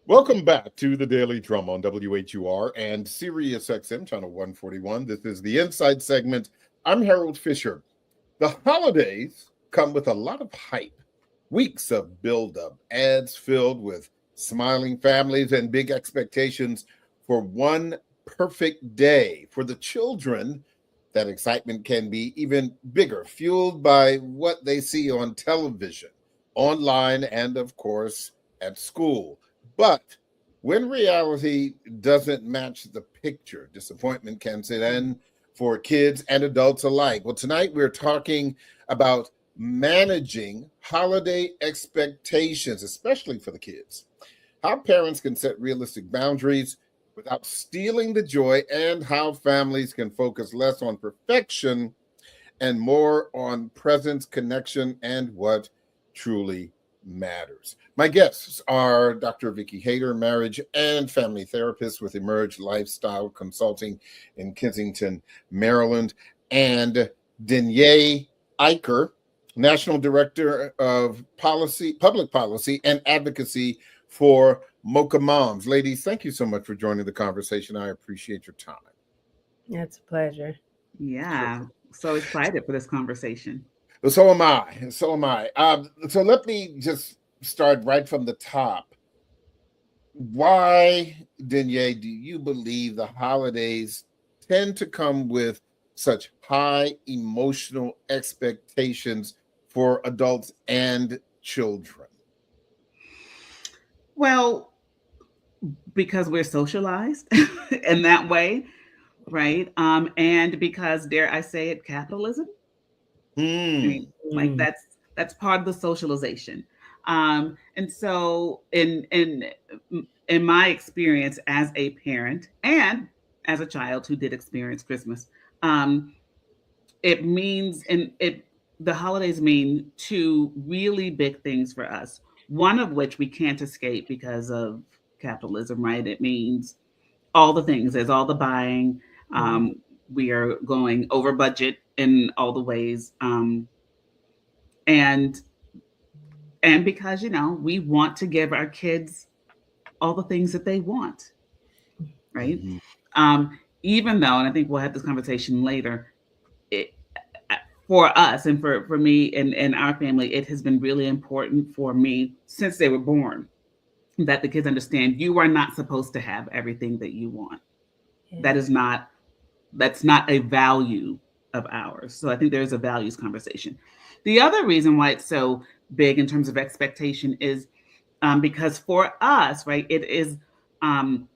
Welcome back to the Daily Drum on WHUR and Sirius XM Channel 141. This is the Inside segment. I'm Harold Fisher. The holidays come with a lot of hype, weeks of buildup, ads filled with smiling families and big expectations for one perfect day. For the children, that excitement can be even bigger, fueled by what they see on television, online, and of course, at school. But when reality doesn't match the picture, disappointment can set in for kids and adults alike. Well, tonight we're talking about managing holiday expectations, especially for the kids. How parents can set realistic boundaries without stealing the joy, and how families can focus less on perfection and more on presence, connection, and what truly matters. My guests are Dr. Vicki Hayter, marriage and family therapist with Emerge Lifestyle Consulting in Kensington, Maryland, and Denye Eicher, National Director of Public Policy and Advocacy for Mocha Moms. Ladies, thank you so much for joining the conversation. I appreciate your time. It's a pleasure. Yeah, so excited for this conversation. So am I. So am I. So let me just start right from the top. Why, Denye, do you believe the holidays tend to come with such high emotional expectations for adults and children? Well, because we're socialized in that way, right? And because, dare I say it, capitalism. I Hmm. mean, like that's part of the socialization. And so in my experience as a parent and as a child who did experience Christmas, um, it means and it the holidays mean two really big things for us. One of which we can't escape because of capitalism, right? It means all the things. There's all the buying. Um, we are going over budget in all the ways, and because we want to give our kids all the things that they want, right? Mhm. Even though, and I think we'll have this conversation later, it, for us and for me and our family, it has been really important for me since they were born that the kids understand you are not supposed to have everything that you want. That is not that's not a value of ours. So I think there's a values conversation. The other reason why it's so big in terms of expectation is because for us, right, it is um,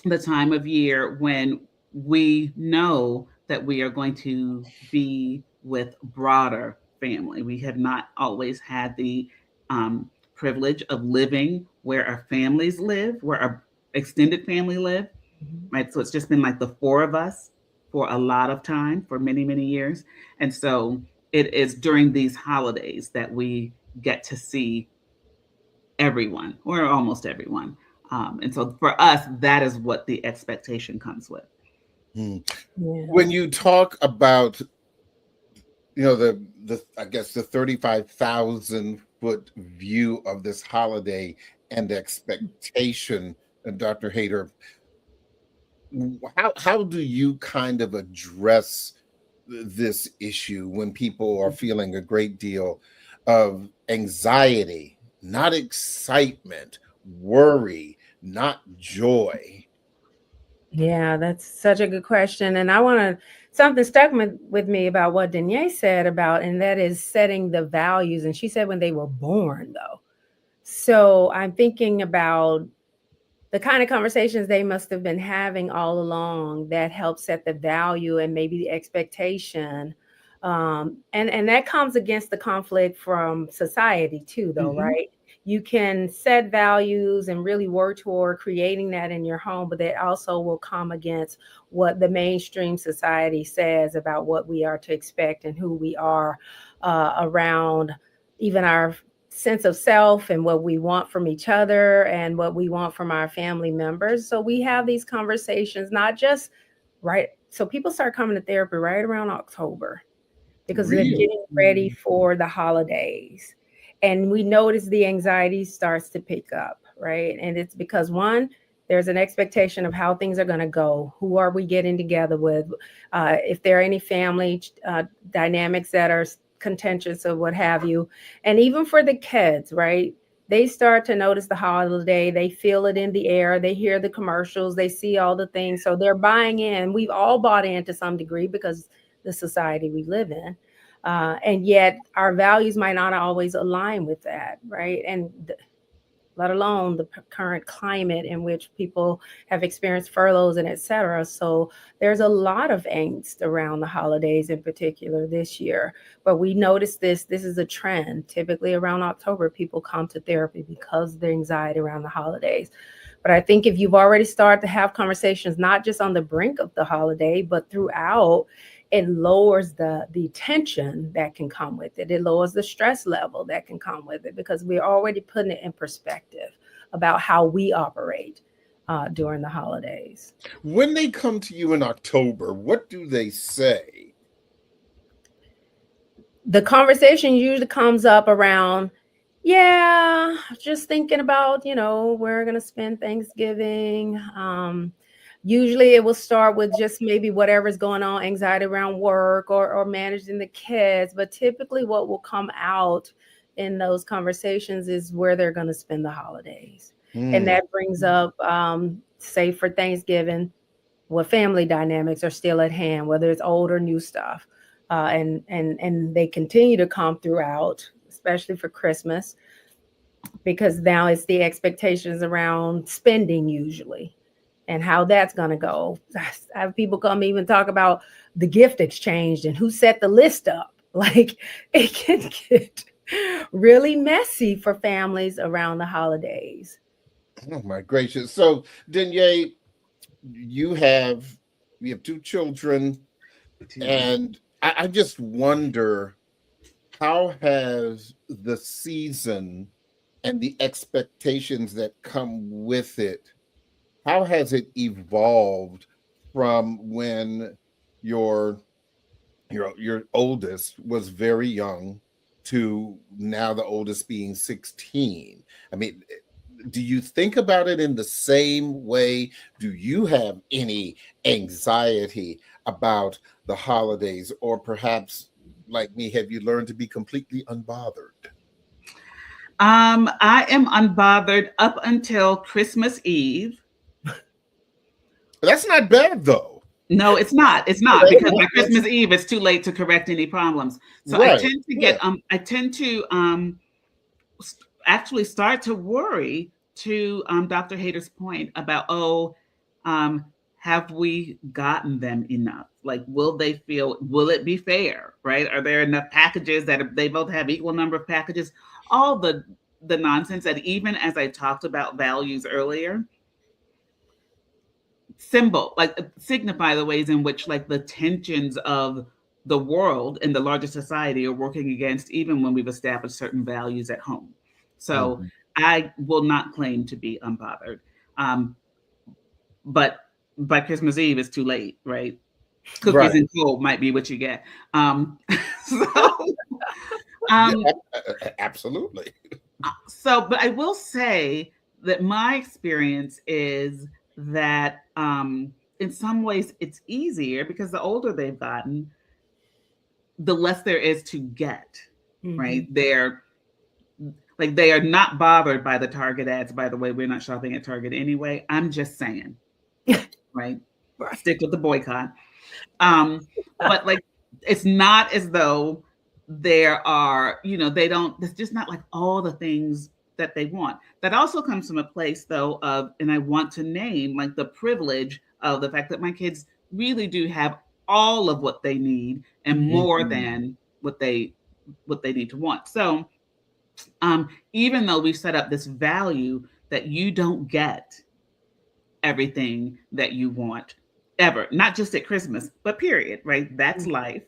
the time of year when we know that we are going to be with broader family. We have not always had the privilege of living where our families live, where our extended family live, right? So it's just been like the four of us for a lot of time, for many, many years. And so it is during these holidays that we get to see everyone or almost everyone. And so for us, that is what the expectation comes with. Hmm. Yeah. When you talk about, the I guess the 35,000-foot view of this holiday and expectation, Dr. Hayter, how do you kind of address this issue when people are feeling a great deal of anxiety, not excitement, worry, not joy? Yeah, that's such a good question. And I want to, something stuck with me about what Danae said about, and that is setting the values. And she said when they were born, though. So I'm thinking about the kind of conversations they must have been having all along that help set the value and maybe the expectation. And that comes against the conflict from society too, though, Mm-hmm. right? You can set values and really work toward creating that in your home, but that also will come against what the mainstream society says about what we are to expect and who we are around even our sense of self and what we want from each other and what we want from our family members. So we have these conversations, not just right. So people start coming to therapy right around October because they're Really? getting ready for the holidays. And we notice the anxiety starts to pick up, right? And it's because one, there's an expectation of how things are going to go. Who are we getting together with? If there are any family dynamics that are contentious or what have you. And even for the kids, right? They start to notice the holiday. They feel it in the air. They hear the commercials. They see all the things. So they're buying in. We've all bought in to some degree because the society we live in. And yet our values might not always align with that, right? And let alone the current climate in which people have experienced furloughs and et cetera. So there's a lot of angst around the holidays in particular this year. But we notice this is a trend. Typically around October, people come to therapy because of the anxiety around the holidays. But I think if you've already started to have conversations, not just on the brink of the holiday, but throughout, it lowers the tension that can come with it. It lowers the stress level that can come with it because we're already putting it in perspective about how we operate during the holidays. When they come to you in October, what do they say? The conversation usually comes up around, yeah, just thinking about, we're going to spend Thanksgiving. Usually it will start with just maybe whatever's going on, anxiety around work or managing the kids. But typically what will come out in those conversations is where they're going to spend the holidays. And that brings up, say for Thanksgiving, what family dynamics are still at hand, whether it's old or new stuff. And they continue to come throughout, especially for Christmas, because now it's the expectations around spending usually. And how that's going to go. I have people come even talk about the gift exchange and who set the list up. Like it can get really messy for families around the holidays. Oh my gracious. So Denier, you have two children, and I just wonder, how has the season and the expectations that come with it, how has it evolved from when your oldest was very young to now the oldest being 16? I mean, do you think about it in the same way? Do you have any anxiety about the holidays, or perhaps like me, have you learned to be completely unbothered? I am unbothered up until Christmas Eve. That's not bad though. No, it's not. It's not, because by Christmas Eve, it's too late to correct any problems. So right. I tend to actually start to worry, to Dr. Hayter's point about, have we gotten them enough? Like, will it be fair, right? Are there enough packages that they both have equal number of packages? All the nonsense that, even as I talked about values earlier, signify the ways in which the tensions of the world and the larger society are working against, even when we've established certain values at home. So I will not claim to be unbothered. But by Christmas Eve, it's too late, right? Cookies and cold might be what you get. Absolutely. But I will say that my experience is that in some ways it's easier, because the older they've gotten, the less there is to get, right? They are not bothered by the Target ads. By the way, we're not shopping at Target anyway. I'm just saying, right? Stick with the boycott. But it's not as though there are, there's just not all the things that they want. That also comes from a place though of, and I want to name the privilege of the fact that my kids really do have all of what they need and more than what they need to want. So even though we've set up this value that you don't get everything that you want ever, not just at Christmas, but period, right? That's life.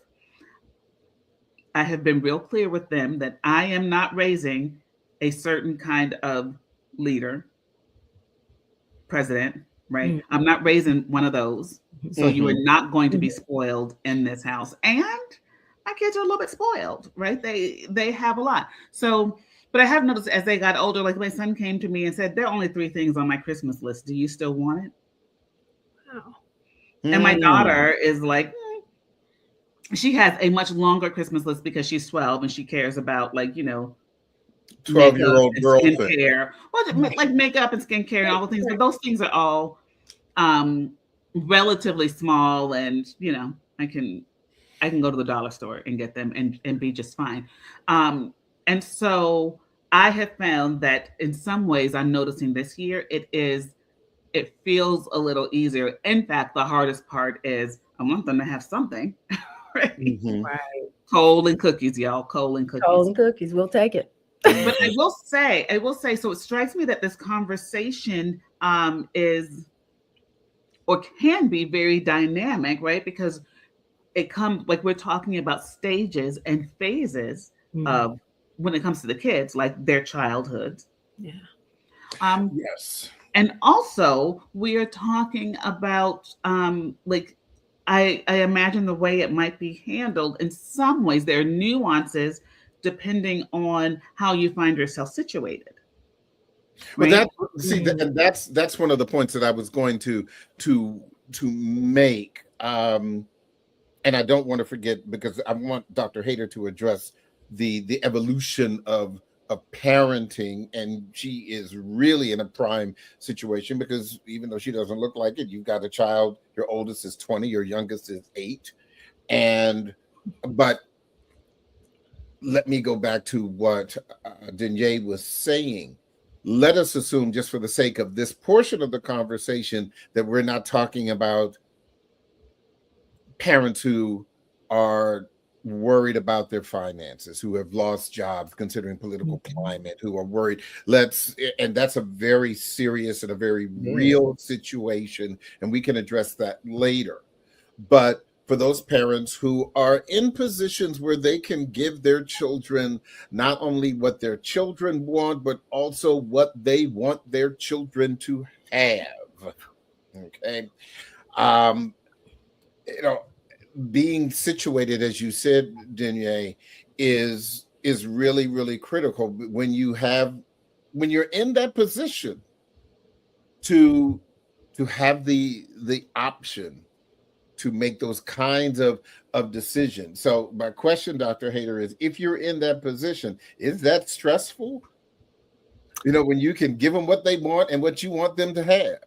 I have been real clear with them that I am not raising a certain kind of leader, president, right? I'm not raising one of those. So you are not going to be spoiled in this house. And my kids are a little bit spoiled, right? They have a lot. So But I have noticed as they got older, like my son came to me and said, there are only 3 things on my Christmas list. Do you still want it? Wow. And my daughter is like, she has a much longer Christmas list because she's 12 and she cares about, like, 12-year-old girl thing. Skincare. Well, like makeup and skincare and all the things, but those things are all relatively small, and I can go to the dollar store and get them and be just fine. And so I have found that in some ways I'm noticing this year it feels a little easier. In fact, the hardest part is I want them to have something. Right? Mm-hmm. Right. Coal and cookies, y'all. Coal and cookies. Coal and cookies. We'll take it. But I will say, so it strikes me that this conversation is or can be very dynamic, right? Because it comes, like, we're talking about stages and phases of when it comes to the kids, like their childhood. Yeah. Yes. And also we are talking about like, I imagine the way it might be handled. In some ways, there are nuances depending on how you find yourself situated. Right? Well, that's one of the points that I was going to make. And I don't want to forget, because I want Dr. Hayter to address the evolution of parenting, and she is really in a prime situation, because even though she doesn't look like it, you've got a child. Your oldest is 20, your youngest is 8, but let me go back to what Danye was saying. Let us assume, just for the sake of this portion of the conversation, that we're not talking about parents who are worried about their finances, who have lost jobs considering political climate, who are worried. And that's a very serious and a very real situation, and we can address that later. But for those parents who are in positions where they can give their children not only what their children want, but also what they want their children to have. Okay. Being situated, as you said, Danye, is really, really critical when you're in that position to have the option to make those kinds of decisions. So my question, Dr. Hayter, is, if you're in that position, is that stressful? When you can give them what they want and what you want them to have.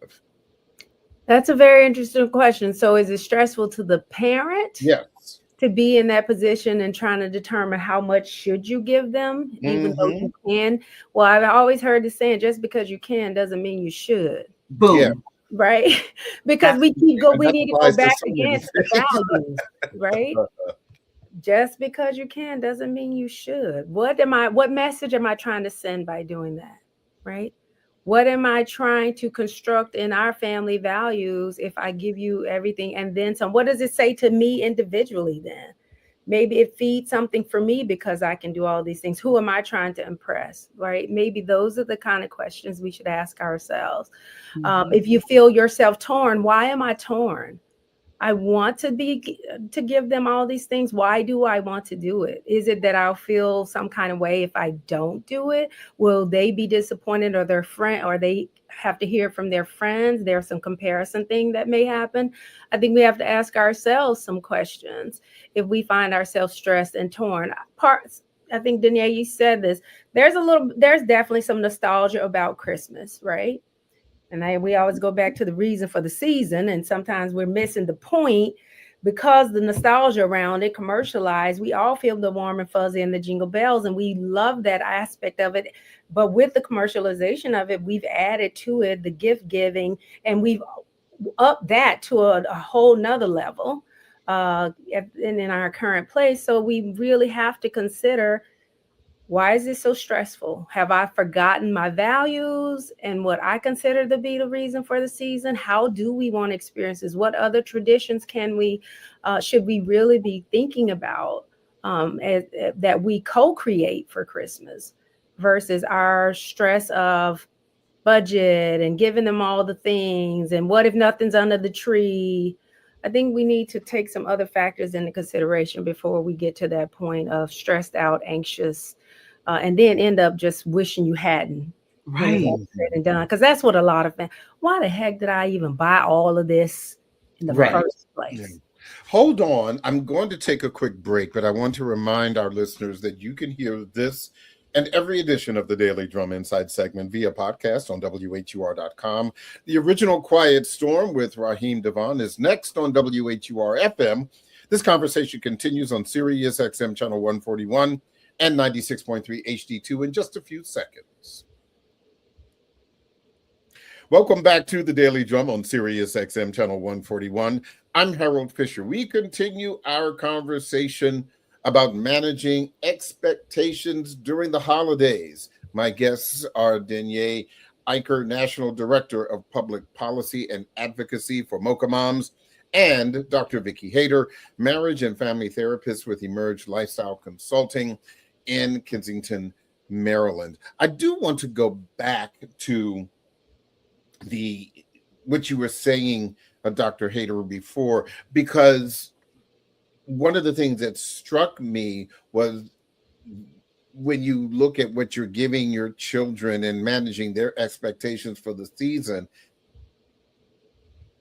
That's a very interesting question. So is it stressful to the parent? Yes. To be in that position and trying to determine how much should you give them, even though you can? Well, I've always heard the saying, just because you can doesn't mean you should. Boom. Yeah. Right? Because we need to go back again to the values, right? Just because you can doesn't mean you should. What message am I trying to send by doing that? Right? What am I trying to construct in our family values if I give you everything and then some? What does it say to me individually then? Maybe it feeds something for me because I can do all these things. Who am I trying to impress, right? Maybe those are the kind of questions we should ask ourselves. If you feel yourself torn, why am I torn? I want to give them all these things. Why do I want to do it? Is it that I'll feel some kind of way if I don't do it? Will they be disappointed, or their friend, or they have to hear from their friends? There's some comparison thing that may happen. I think we have to ask ourselves some questions if we find ourselves stressed and torn. I think, Danye, you said this. There's definitely some nostalgia about Christmas, right? And we always go back to the reason for the season, and sometimes we're missing the point because the nostalgia around it, commercialized. We all feel the warm and fuzzy and the jingle bells, and we love that aspect of it. But with the commercialization of it, we've added to it the gift giving, and we've upped that to a whole nother level in our current place. So we really have to consider, why is it so stressful? Have I forgotten my values and what I consider to be the reason for the season? How do we want experiences? What other traditions should we really be thinking about that we co-create for Christmas versus our stress of budget and giving them all the things? And what if nothing's under the tree? I think we need to take some other factors into consideration before we get to that point of stressed out, anxious, and then end up just wishing you hadn't. When it's Right. all said and done, because that's what a lot of why the heck did I even buy all of this in the Right. first Yeah. place? Hold on. I'm going to take a quick break, but I want to remind our listeners that you can hear this and every edition of the Daily Drum Inside segment via podcast on WHUR.com. The original Quiet Storm with Raheem Devon is next on WHUR-FM. This conversation continues on Sirius XM channel 141 and 96.3 HD2 in just a few seconds. Welcome back to the Daily Drum on Sirius XM channel 141. I'm Harold Fisher. We continue our conversation about managing expectations during the holidays. My guests are Danye Eicher, National Director of Public Policy and Advocacy for Mocha Moms, and Dr. Vicki Hayter, Marriage and Family Therapist with Emerge Lifestyle Consulting in Kensington, Maryland. I do want to go back to what you were saying, Dr. Hayter, before, because one of the things that struck me was when you look at what you're giving your children and managing their expectations for the season,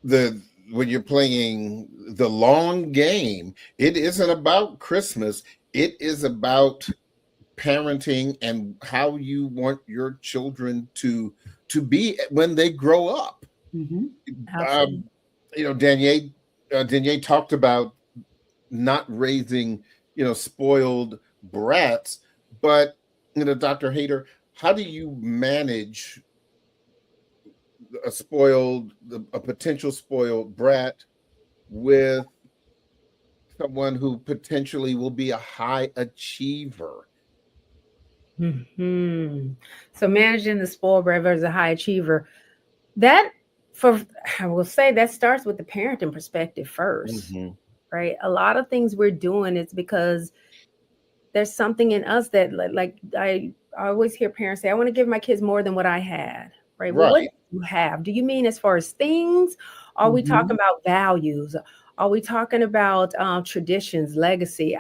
when you're playing the long game, it isn't about Christmas. It is about parenting and how you want your children to be when they grow up. Mm-hmm. Danye talked about not raising, spoiled brats, but Dr. Hayter, how do you manage a potential spoiled brat with someone who potentially will be a high achiever? Mm-hmm. So managing the spoiled brat versus a high achiever, I will say that starts with the parenting perspective first, right? A lot of things we're doing is because there's something in us that, like I always hear parents say, I want to give my kids more than what I had, right? Well, what do you have? Do you mean as far as things? Are we talking about values? Are we talking about traditions, legacy?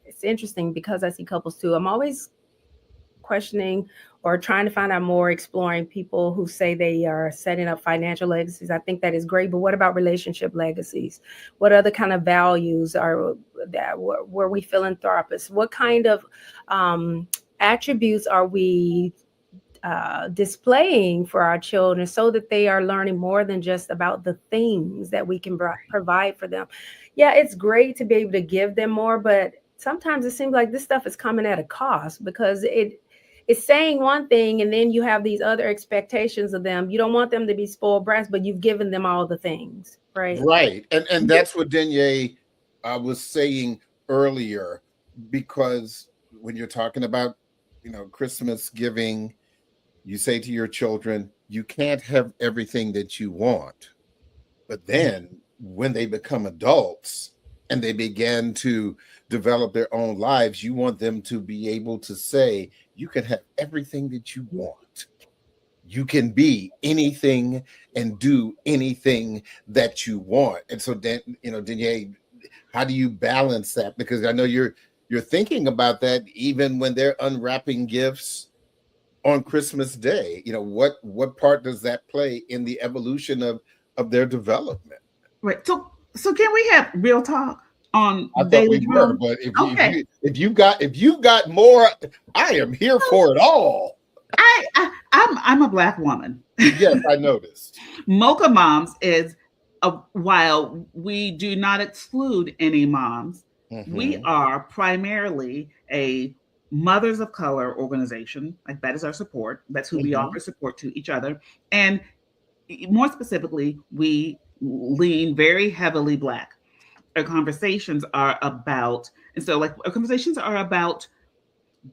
It's interesting because I see couples too. I'm always questioning or trying to find out more, exploring people who say they are setting up financial legacies. I think that is great, but what about relationship legacies? What other kind of values are that? Were we philanthropists? What kind of attributes are we displaying for our children so that they are learning more than just about the things that we can provide for them? Yeah, it's great to be able to give them more, but sometimes it seems like this stuff is coming at a cost because it's saying one thing and then you have these other expectations of them. You don't want them to be spoiled brats, but you've given them all the things, right? Right. And that's what Danye was saying earlier, because when you're talking about, Christmas giving, you say to your children, you can't have everything that you want. But then when they become adults and they begin to develop their own lives, you want them to be able to say, you can have everything that you want. You can be anything and do anything that you want. And so then, Danye, how do you balance that? Because I know you're thinking about that even when they're unwrapping gifts on Christmas Day. What part does that play in the evolution of their development? Right. So can we have real talk on I thought Daily we Drum? were, but if you got more, I am here for it all. I'm a Black woman. Yes, I noticed. Mocha Moms is while we do not exclude any moms, we are primarily a mothers of color organization. Like, that is our support. That's who we offer support to each other. And more specifically, we lean very heavily Black. Our conversations are about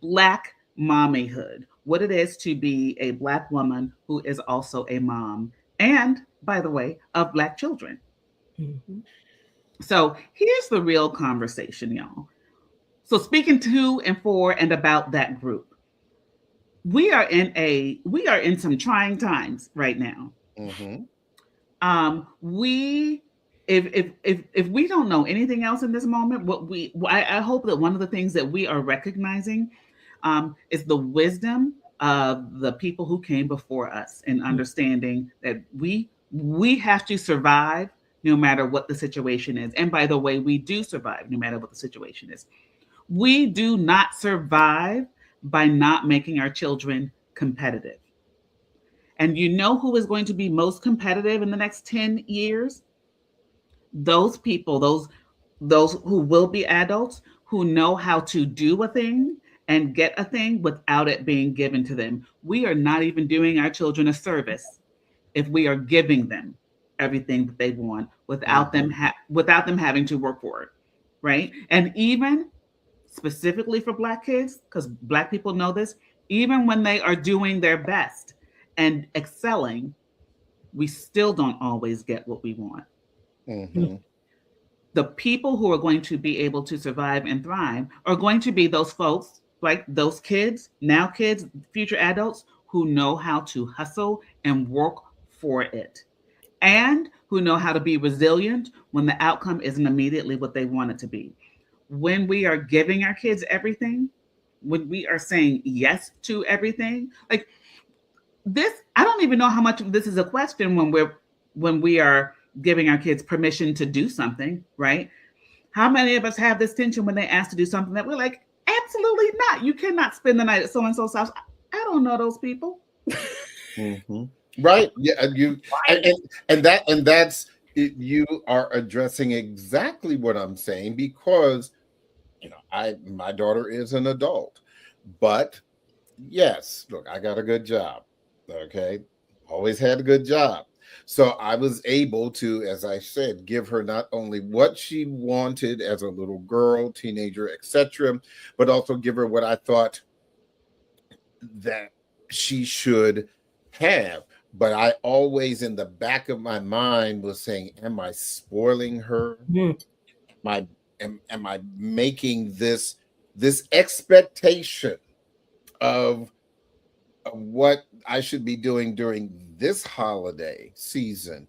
Black mommyhood, what it is to be a Black woman who is also a mom, and, by the way, of Black children. So here's the real conversation, y'all. So speaking to and for and about that group, we are in some trying times right now. If we don't know anything else in this moment, I hope that one of the things that we are recognizing is the wisdom of the people who came before us, and understanding that we have to survive no matter what the situation is. And by the way, we do survive no matter what the situation is. We do not survive by not making our children competitive. And you know who is going to be most competitive in the next 10 years? Those people, those who will be adults, who know how to do a thing and get a thing without it being given to them. We are not even doing our children a service if we are giving them everything that they want without them having to work for it, right? And even specifically for Black kids, because Black people know this, even when they are doing their best and excelling, we still don't always get what we want. Mm-hmm. The people who are going to be able to survive and thrive are going to be those folks, like those kids, now kids, future adults, who know how to hustle and work for it, and who know how to be resilient when the outcome isn't immediately what they want it to be. When we are giving our kids everything, when we are saying yes to everything, like this, I don't even know how much of this is a question when we are giving our kids permission to do something, right? How many of us have this tension when they ask to do something that we're like, absolutely not. You cannot spend the night at so-and-so's house. I don't know those people. Mm-hmm. Right. Yeah. And that's it, you are addressing exactly what I'm saying, because my daughter is an adult, but yes, look, I got a good job. Okay. Always had a good job. So I was able to, as I said, give her not only what she wanted as a little girl, teenager, etc., but also give her what I thought that she should have. But I always, in the back of my mind, was saying, am I spoiling her? Am I making this expectation of what I should be doing during this holiday season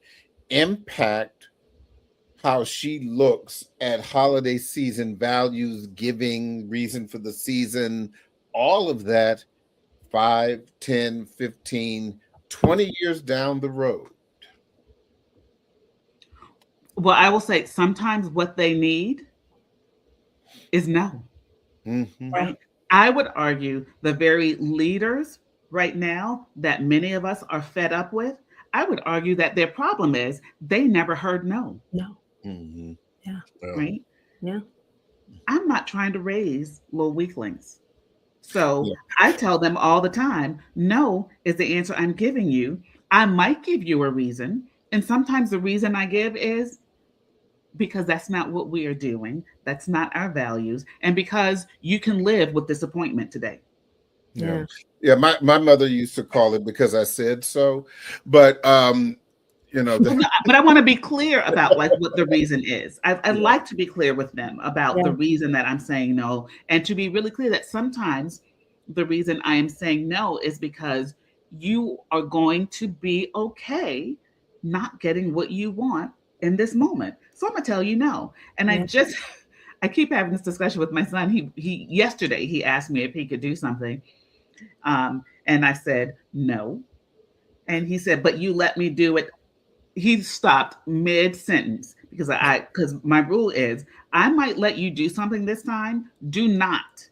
impact how she looks at holiday season values, giving, reason for the season, all of that 5, 10, 15, 20 years down the road? Well, I will say sometimes what they need is no. Mm-hmm. Right? I would argue the very leaders right now that many of us are fed up with, I would argue that their problem is they never heard no. No. Mm-hmm. Yeah. Right? Yeah. I'm not trying to raise little weaklings. So I tell them all the time, no is the answer I'm giving you. I might give you a reason. And sometimes the reason I give is because that's not what we are doing. That's not our values. And because you can live with disappointment today. Yeah. Yeah. My mother used to call it because I said so. But but I want to be clear about like what the reason is. I'd like to be clear with them about the reason that I'm saying no, and to be really clear that sometimes the reason I am saying no is because you are going to be okay not getting what you want in this moment. So I'm gonna tell you no. And I keep having this discussion with my son. He yesterday he asked me if he could do something, and I said no, and he said, "But you let me do it." He stopped mid-sentence because my rule is I might let you do something this time. Do not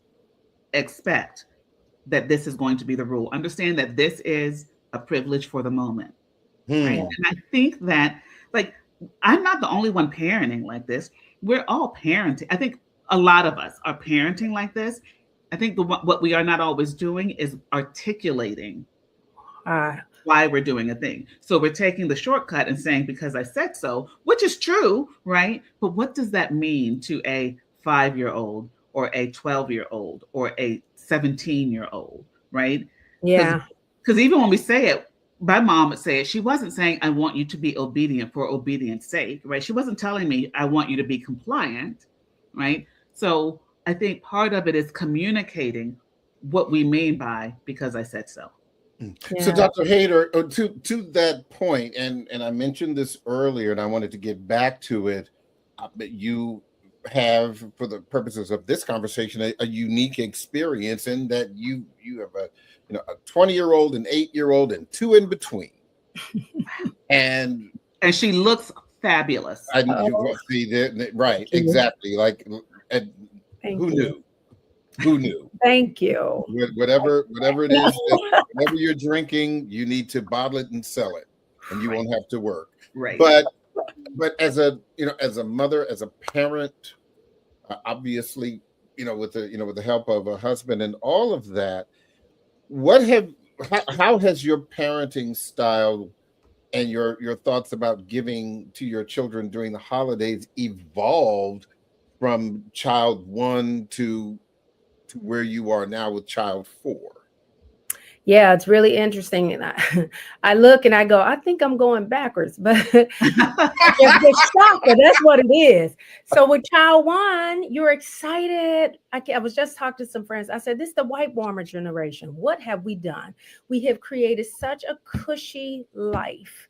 expect that this is going to be the rule. Understand that this is a privilege for the moment. Right? And I think that, like, I'm not the only one parenting like this. We're all parenting. I think a lot of us are parenting like this. I think what we are not always doing is articulating why we're doing a thing. So we're taking the shortcut and saying, because I said so, which is true, right? But what does that mean to a 5-year-old or a 12-year-old or a 17-year-old, right? Yeah. Because even when we say it, my mom would say it, she wasn't saying, I want you to be obedient for obedience sake, right? She wasn't telling me, I want you to be compliant, right? So I think part of it is communicating what we mean by because I said so. Yeah. So Dr. Hayter, to that point, and I mentioned this earlier, and I wanted to get back to it, but you have, for the purposes of this conversation, a unique experience in that you have a 20-year-old, an 8-year-old, and two in between, and she looks fabulous. you see that, right? Exactly. Like, and who knew? Who knew? Thank you. Whatever it is, whatever you're drinking, you need to bottle it and sell it, and you won't have to work. Right. But as a mother, as a parent, obviously, with the help of a husband and all of that, how has your parenting style and your thoughts about giving to your children during the holidays evolved from child 1 to where you are now with child 4? Yeah, it's really interesting. And I look and I go, I think I'm going backwards, but it's shocker. That's what it is. So with child 1, you're excited. I was just talking to some friends. I said, this is the white warmer generation. What have we done? We have created such a cushy life.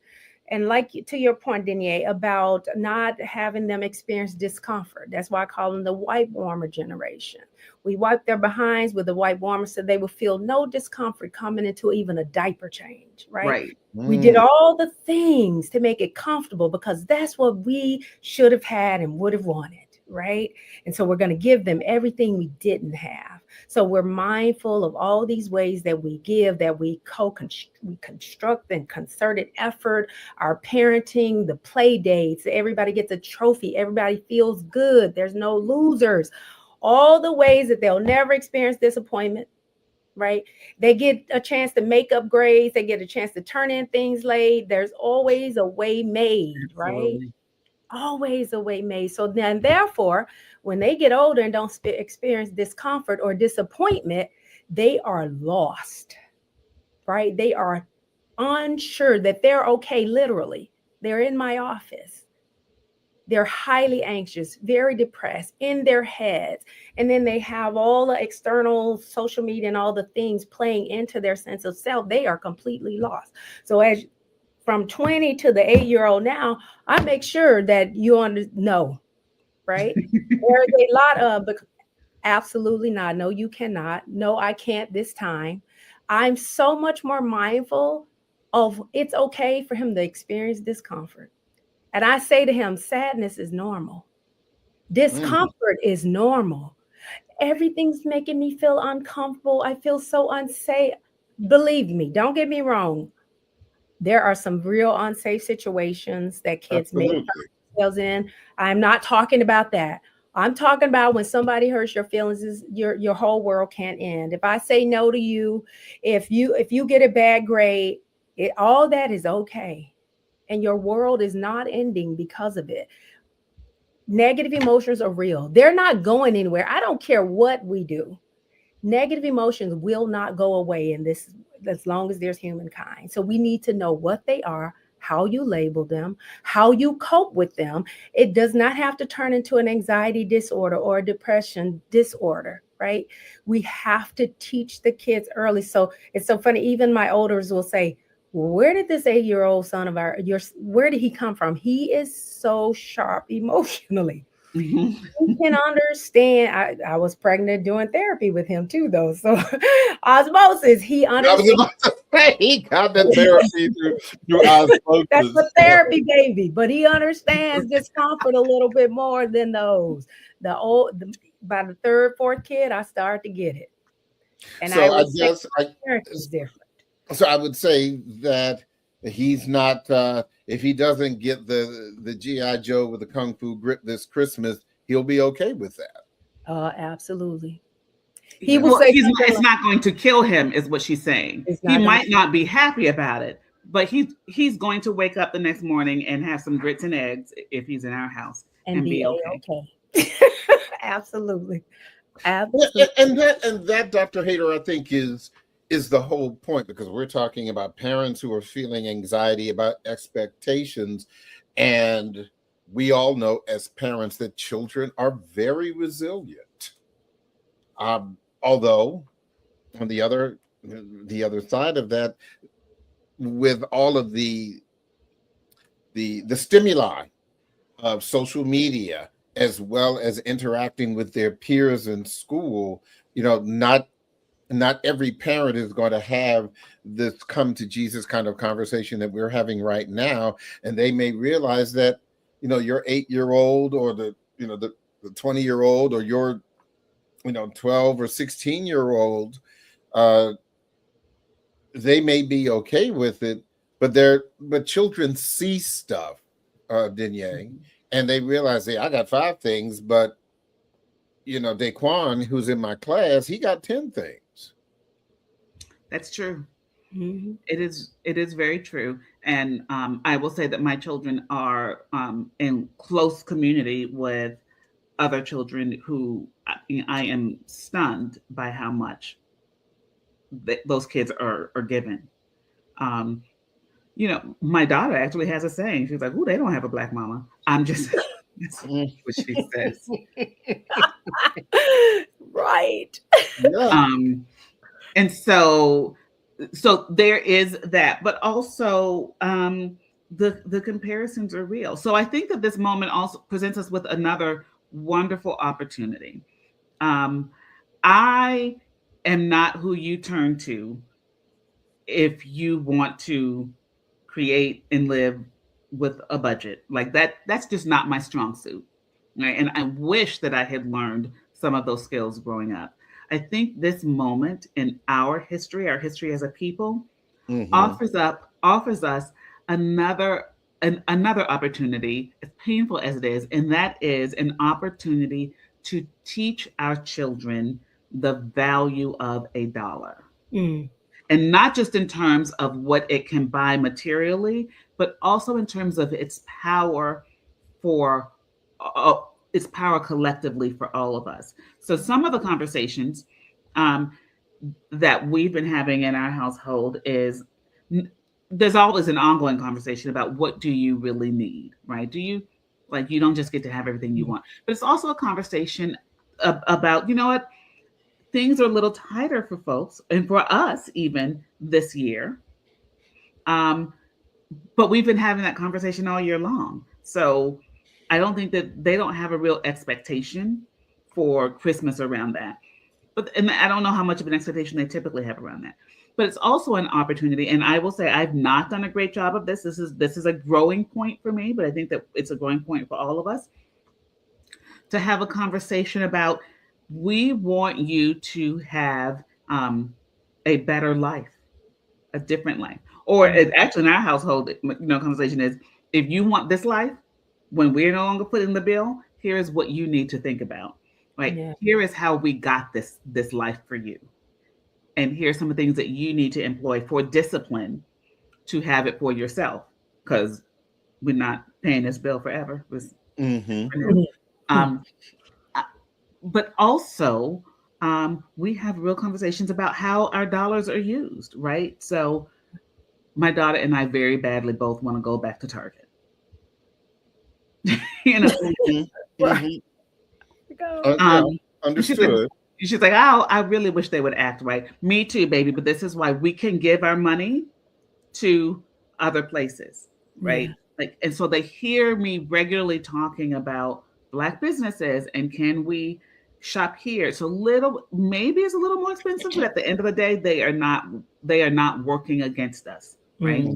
And like to your point, Denier, about not having them experience discomfort. That's why I call them the white warmer generation. We wipe their behinds with the white warmer so they will feel no discomfort coming into even a diaper change, right? We did all the things to make it comfortable because that's what we should have had and would have wanted, right? And so we're going to give them everything we didn't have. So we're mindful of all these ways that we give, that we construct and concerted effort, our parenting, the play dates, everybody gets a trophy, everybody feels good, there's no losers. All the ways that they'll never experience disappointment, right? They get a chance to make up grades. They get a chance to turn in things late. There's always a way made, right? Always a way made. So then, therefore, when they get older and don't experience discomfort or disappointment, they are lost, right? They are unsure that they're okay, literally. They're in my office. They're highly anxious, very depressed in their heads. And then they have all the external social media and all the things playing into their sense of self. They are completely lost. So as from 20 to the 8-year-old now, I make sure that you know, right? There's a lot of, absolutely not. No, you cannot. No, I can't this time. I'm so much more mindful of it's okay for him to experience discomfort. And I say to him, sadness is normal. Discomfort is normal. Everything's making me feel uncomfortable. I feel so unsafe. Believe me, don't get me wrong. There are some real unsafe situations that kids make themselves in. I'm not talking about that. I'm talking about when somebody hurts your feelings, your whole world can't end. If I say no to you, if you get a bad grade, all that is okay. And your world is not ending because of it. Negative emotions are real. They're not going anywhere. I don't care what we do. Negative emotions will not go away in this as long as there's humankind. So we need to know what they are, how you label them, how you cope with them. It does not have to turn into an anxiety disorder or a depression disorder, right? We have to teach the kids early. So it's so funny. Even my elders will say, where did this 8-year-old son of where did he come from? He is so sharp emotionally. He can understand. I was pregnant doing therapy with him too, though. So osmosis, he understands. I was about to say, he got the therapy through osmosis. That's a therapy baby, but he understands discomfort a little bit more than those. By the 3rd, 4th kid, I started to get it. And so I guess it's different. So I would say that he's not, if he doesn't get the G.I. Joe with the Kung Fu grip this Christmas, he'll be okay with that. Absolutely. He will say it's not going to kill him, is what she's saying. He might not be happy about it, but he's going to wake up the next morning and have some grits and eggs if he's in our house and be okay. Absolutely. Absolutely. And that, Dr. Hayter, I think is the whole point, because we're talking about parents who are feeling anxiety about expectations. And we all know as parents that children are very resilient. Although on the other side of that, with all of the stimuli of social media as well as interacting with their peers in school. Not every parent is going to have this come to Jesus kind of conversation that we're having right now, and they may realize that your 8-year-old or the 20-year-old or your 12 or 16-year-old, they may be okay with it, but children see stuff, Denier, and they realize, hey, I got 5 things, but Daquan, who's in my class, he got 10 things. That's true. Mm-hmm. It is very true. And I will say that my children are in close community with other children who I am stunned by how much those kids are given. My daughter actually has a saying. She's like, "Oh, they don't have a black mama." I'm just that's what she says. Right. Yeah. And so there is that, but also the comparisons are real. So I think that this moment also presents us with another wonderful opportunity. I am not who you turn to if you want to create and live with a budget like that. That's just not my strong suit, right? And I wish that I had learned some of those skills growing up. I think this moment in our history as a people, offers us another opportunity, as painful as it is, and that is an opportunity to teach our children the value of a dollar. And not just in terms of what it can buy materially, but also in terms of its power collectively for all of us. So some of the conversations that we've been having in our household is there's always an ongoing conversation about what do you really need, right? You don't just get to have everything you want, but it's also a conversation about, what, things are a little tighter for folks and for us even this year. But we've been having that conversation all year long. So I don't think that they don't have a real expectation for Christmas around that. And I don't know how much of an expectation they typically have around that. But it's also an opportunity. And I will say I've not done a great job of this. This is a growing point for me, but I think that it's a growing point for all of us to have a conversation about, we want you to have a better life, a different life. Or actually in our household, conversation is, if you want this life, when we're no longer putting the bill, here is what you need to think about. Right? Yeah. Here is how we got this life for you. And here's some of the things that you need to employ for discipline to have it for yourself, because we're not paying this bill forever. But also, we have real conversations about how our dollars are used, right? So my daughter and I very badly both want to go back to Target. Understood. She's like, oh, I really wish they would act right. Me too, baby. But this is why we can give our money to other places, right? Yeah. And so they hear me regularly talking about Black businesses and can we shop here? So maybe it's a little more expensive, but at the end of the day, they are not working against us, right?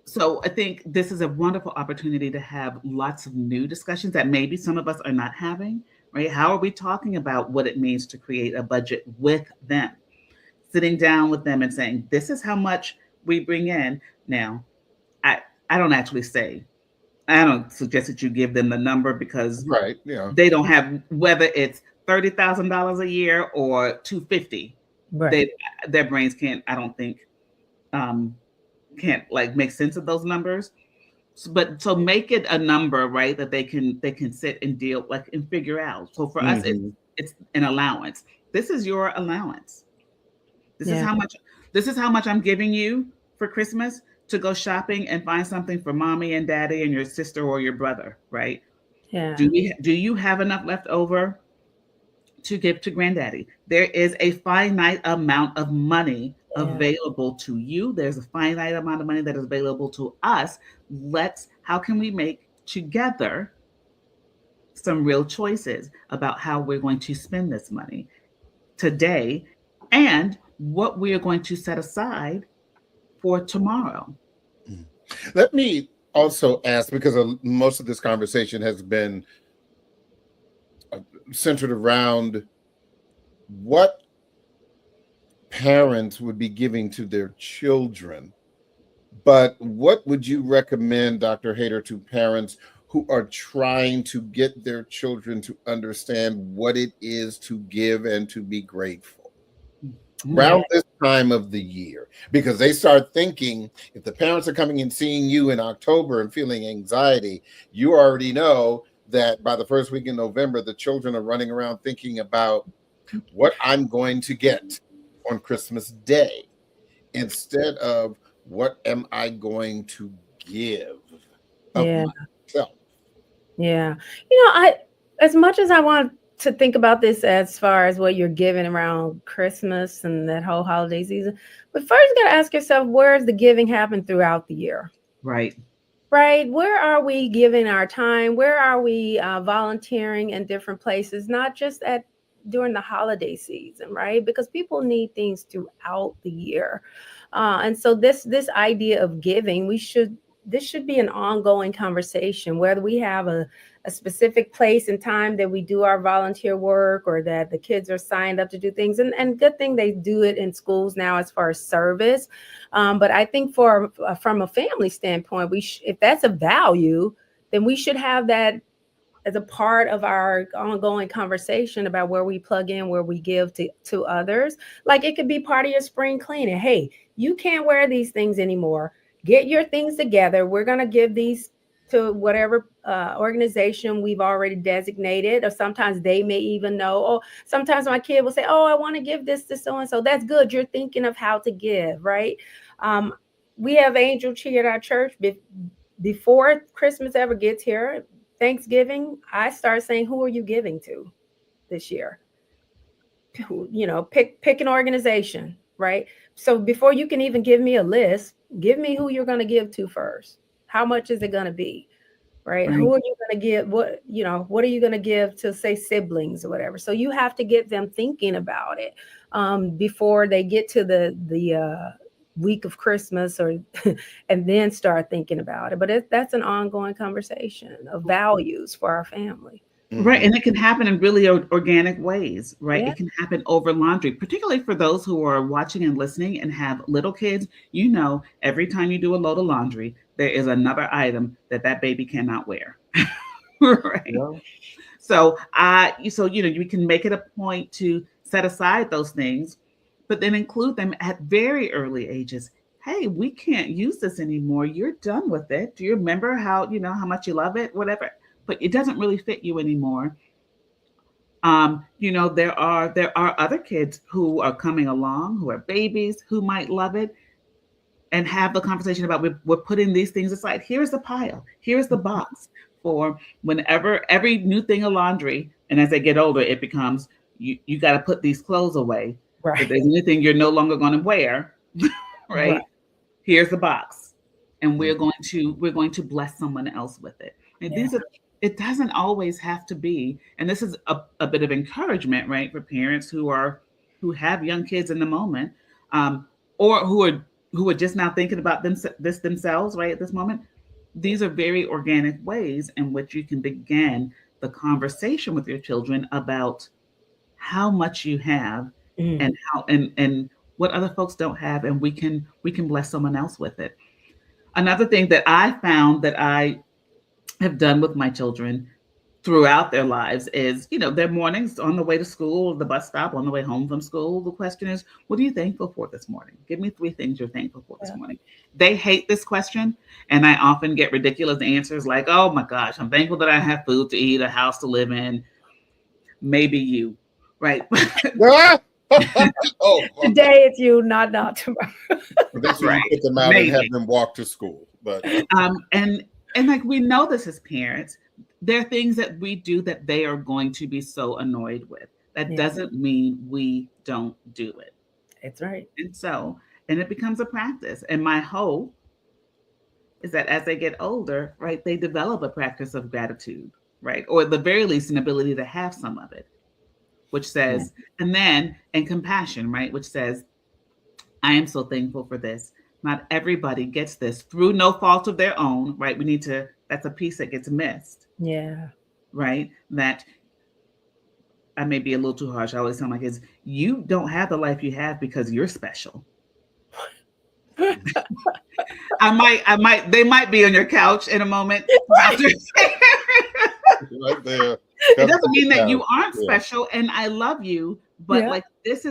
So I think this is a wonderful opportunity to have lots of new discussions that maybe some of us are not having, right? How are we talking about what it means to create a budget with them? Sitting down with them and saying, this is how much we bring in. Now, I don't suggest that you give them the number, because they don't have, whether it's $30,000 a year or $250,000, right. Their brains can't make sense of those numbers. So make it a number, right, that they can sit and deal and figure out. So for us, it's an allowance. This is your allowance. This is how much I'm giving you for Christmas to go shopping and find something for mommy and daddy and your sister or your brother, right? Yeah. Do you have enough left over to give to granddaddy? There is a finite amount of money available to you. There's a finite amount of money that is available to us. How can we make together some real choices about how we're going to spend this money today and what we are going to set aside for tomorrow. Let me also ask, because most of this conversation has been centered around what parents would be giving to their children. But what would you recommend, Dr. Hayter, to parents who are trying to get their children to understand what it is to give and to be grateful around this time of the year? Because they start thinking, if the parents are coming and seeing you in October and feeling anxiety, you already know that by the first week in November, the children are running around thinking about what I'm going to get on Christmas Day instead of what am I going to give of myself. Yeah. I, as much as I want to think about this as far as what you're giving around Christmas and that whole holiday season, but first you got to ask yourself, where's the giving happen throughout the year? Right. Where are we giving our time? Where are we volunteering in different places, not just during the holiday season, right? Because people need things throughout the year. And so this idea of giving, this should be an ongoing conversation, whether we have a specific place and time that we do our volunteer work or that the kids are signed up to do things. And good thing they do it in schools now as far as service. But I think from a family standpoint, if that's a value, then we should have that as a part of our ongoing conversation about where we plug in, where we give to others. Like it could be part of your spring cleaning. Hey, you can't wear these things anymore. Get your things together. We're going to give these to whatever organization we've already designated, or sometimes they may even know. Oh, sometimes my kid will say, oh, I want to give this to so-and-so. That's good. You're thinking of how to give, right? We have Angel Tree at our church. Before Christmas ever gets here, Thanksgiving, I start saying, who are you giving to this year? Pick an organization, right? So before you can even give me a list, give me who you're going to give to first. How much is it going to be, right? Who are you going to give? What are you going to give to, say, siblings or whatever? So you have to get them thinking about it before they get to the week of Christmas and then start thinking about it. But that's an ongoing conversation of values for our family. Right. And it can happen in really organic ways, right? Yeah. It can happen over laundry, particularly for those who are watching and listening and have little kids. Every time you do a load of laundry, there is another item that baby cannot wear. Right. Yeah. So you can make it a point to set aside those things, but then include them at very early ages. Hey, we can't use this anymore. You're done with it. Do you remember how much you love it? Whatever. But it doesn't really fit you anymore. There are other kids who are coming along, who are babies, who might love it, and have the conversation about we're putting these things aside. Here's the pile. Here's the box for whenever every new thing of laundry. And as they get older, it becomes you got to put these clothes away. Right. If there's anything you're no longer going to wear, right? Here's the box, and we're going to bless someone else with it. And it doesn't always have to be, and this is a bit of encouragement, right, for parents who have young kids in the moment, or who are just now thinking about this themselves, right, at this moment. These are very organic ways in which you can begin the conversation with your children about how much you have and how and what other folks don't have, and we can bless someone else with it. Another thing that I found that I have done with my children throughout their lives is, their mornings on the way to school, the bus stop, on the way home from school. The question is, what are you thankful for this morning? Give me 3 things you're thankful for this morning. They hate this question. And I often get ridiculous answers like, oh my gosh, I'm thankful that I have food to eat, a house to live in. Maybe you, right? Today it's you, not tomorrow. That's right. You put them out and have them walk to school. But And like we know this as parents, there are things that we do that they are going to be so annoyed with. That doesn't mean we don't do it. That's right. And it becomes a practice. And my hope is that as they get older, right, they develop a practice of gratitude, right? Or at the very least, an ability to have some of it, which says, and then, and compassion, right? Which says, I am so thankful for this. Not everybody gets this through no fault of their own, right? We need to, that's a piece that gets missed. Yeah. Right? That I may be a little too harsh. I always tell my kids, you don't have the life you have because you're special. They might be on your couch in a moment. Right there. It doesn't mean that you aren't special, and I love you, but like this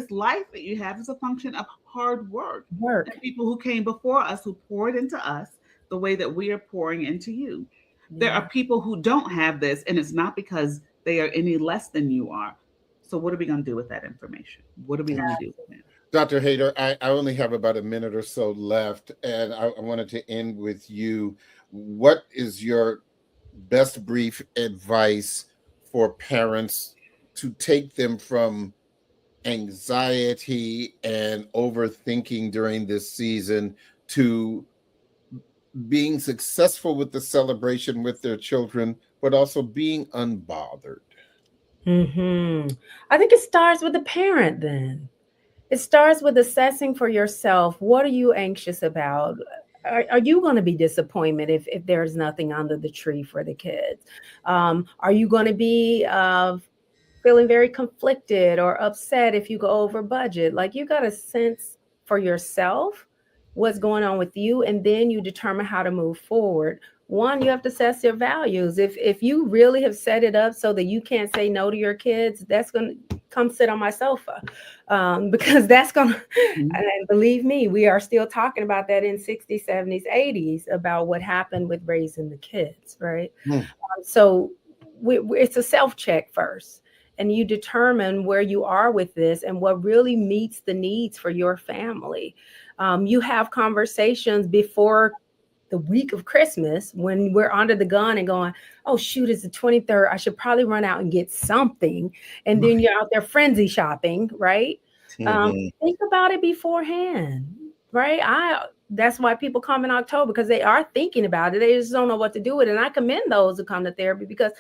life that you have is a function of hard work. And people who came before us, who poured into us the way that we are pouring into you. There are people who don't have this, and it's not because they are any less than you are. So what are we going to do with that information? What are we going to do with it? Dr. Hayter, I only have about a minute or so left, and I wanted to end with you. What is your best brief advice for parents to take them from anxiety and overthinking during this season to being successful with the celebration with their children, but also being unbothered? I think it starts with the parent then. It starts with assessing for yourself, what are you anxious about? Are you going to be disappointed if there's nothing under the tree for the kids? Are you going to be feeling very conflicted or upset if you go over budget? Like, you got a sense for yourself what's going on with you, and then you determine how to move forward. One, you have to assess your values. If you really have set it up so that you can't say no to your kids, that's going to come sit on my sofa, because that's going to, and believe me, we are still talking about that in 60s, 70s, 80s about what happened with raising the kids, right? So it's a self-check first. And you determine where you are with this and what really meets the needs for your family. You have conversations before the week of Christmas when we're under the gun and going, oh, shoot, it's the 23rd. I should probably run out and get something. And then you're out there frenzy shopping, right? Think about it beforehand, right? That's why people come in October, because they are thinking about it. They just don't know what to do with it. And I commend those who come to therapy, because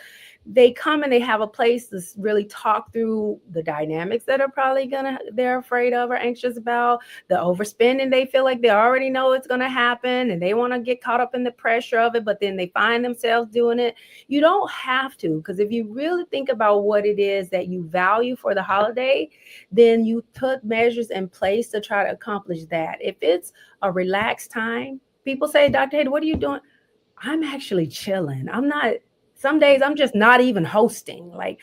they come and they have a place to really talk through the dynamics that are probably they're afraid of or anxious about, the overspending they feel like they already know it's going to happen and they want to get caught up in the pressure of it, but then they find themselves doing it. You don't have to, because if you really think about what it is that you value for the holiday, then you put measures in place to try to accomplish that. If it's a relaxed time, people say, Dr. Hayter, what are you doing? I'm actually chilling. Some days I'm just not even hosting. Like,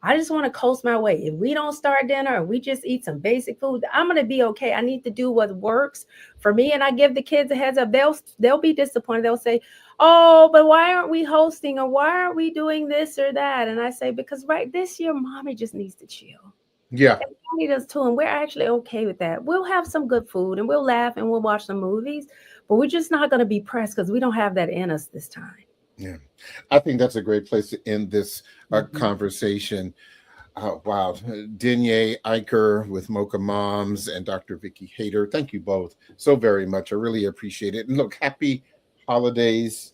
I just want to coast my way. If we don't start dinner or we just eat some basic food, I'm going to be okay. I need to do what works for me. And I give the kids a heads up. They'll be disappointed. They'll say, oh, but why aren't we hosting, or why aren't we doing this or that? And I say, because this year, mommy just needs to chill. Yeah. And mommy does too. And we're actually okay with that. We'll have some good food and we'll laugh and we'll watch some movies, but we're just not going to be pressed because we don't have that in us this time. Yeah, I think that's a great place to end this conversation. Wow. Danye Eicher with Mocha Moms and Dr. Vicki Hayter, thank you both so very much. I really appreciate it. And look, happy holidays.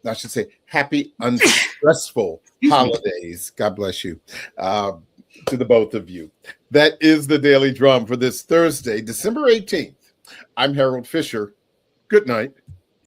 I should say happy, unstressful holidays. God bless you. To the both of you. That is the Daily Drum for this Thursday, December 18th. I'm Harold Fisher. Good night.